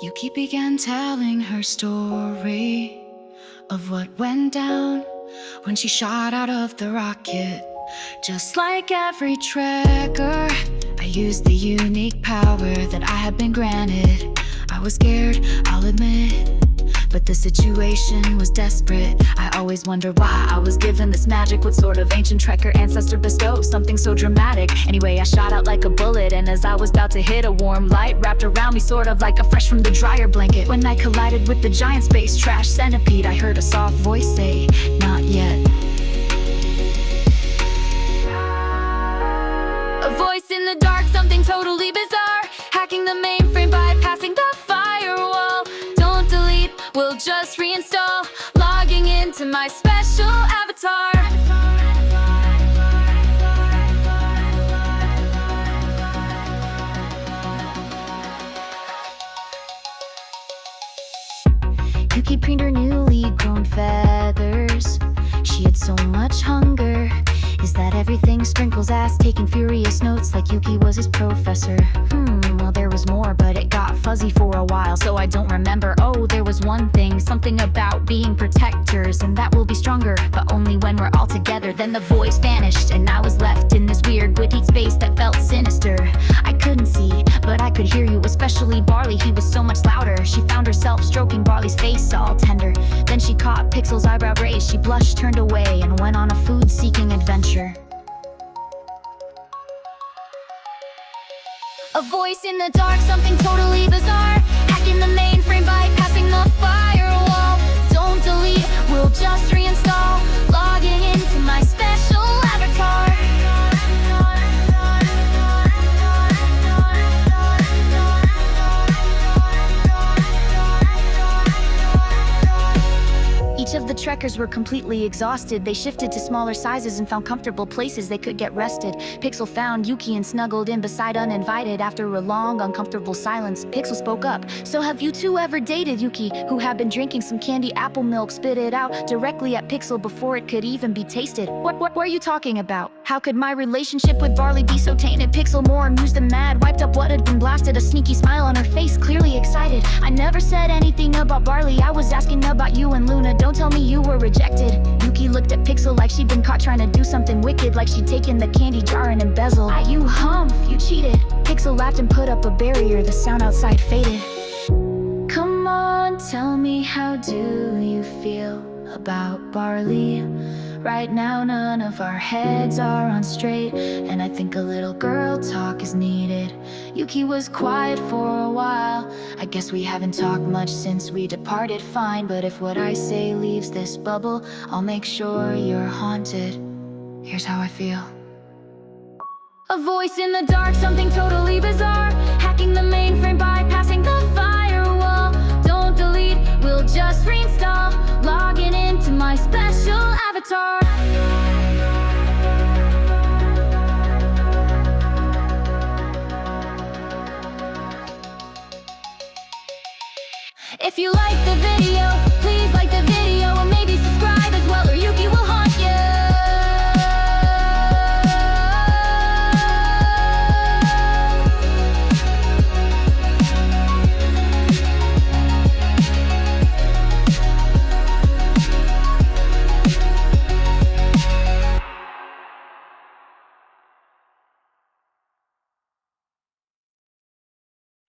Yuki began telling her story of what went down when she shot out of the rocket. Just like every tracker, I used the unique power that I had been granted. I was scared, I'll admit, but the situation was desperate. I always wondered why I was given this magic. What sort of ancient trekker ancestor bestowed something so dramatic? Anyway, I shot out like a bullet, and as I was about to hit, a warm light wrapped around me, sort of like a fresh from the dryer blanket. When I collided with the giant space trash centipede, I heard a soft voice say, "Not yet." A voice in the dark, something totally bizarre, hacking the mainframe, bypassing the firewall. Don't delete, we'll just reinstall, logging into my special avatar. Yuki preened her newly grown feathers. She had so much hunger. Is that everything? Sprinkles asked, taking furious notes like Yuki was his professor. Well, there was more, but it got fuzzy for a while, so I don't remember. Oh, there was one thing, something about being protectors, and that will be stronger, but only when we're all together. Then the voice vanished, and I was left in this weird witty space that felt sinister. I couldn't see, but I could hear you, especially Barley. He was so much louder. She found herself stroking Barley's face all tender. Then she caught Pixel's eyebrow raised. She blushed, turned away, and went on a food-seeking adventure. A voice in the dark, something totally bizarre, hacking the mainframe, bypassing the firewall. Don't delete, we'll just reinstall, logging into my special avatar. Each of the trekkers were completely exhausted. They shifted to smaller sizes and found comfortable places they could get rested. Pixel found Yuki and snuggled in beside uninvited. After a long, uncomfortable silence, Pixel spoke up. "So have you two ever dated?" Yuki, who had been drinking some candy apple milk, spit it out directly at Pixel before it could even be tasted. What were you talking about? How could my relationship with Barley be so tainted? Pixel, more amused than mad, wiped up what had been blasted, a sneaky smile on her face, clearly excited. "I never said anything about Barley. I was asking about you and Loona. Don't tell me you were rejected." Yuki looked at Pixel like she'd been caught trying to do something wicked, like she'd taken the candy jar and embezzled. "You humph, you cheated." Pixel laughed and put up a barrier. The sound outside faded. "Come on, tell me, how do you feel about Barley? Right now none of our heads are on straight, and I think a little girl talk is needed." Yuki was quiet for a while. "I guess we haven't talked much since we departed. Fine, but if what I say leaves this bubble, I'll make sure you're haunted. Here's how I feel." A voice in the dark, something totally bizarre, hacking the mainframe, bypassing the firewall. Don't delete, we'll just reinstall, logging into my special avatar. If you like the video,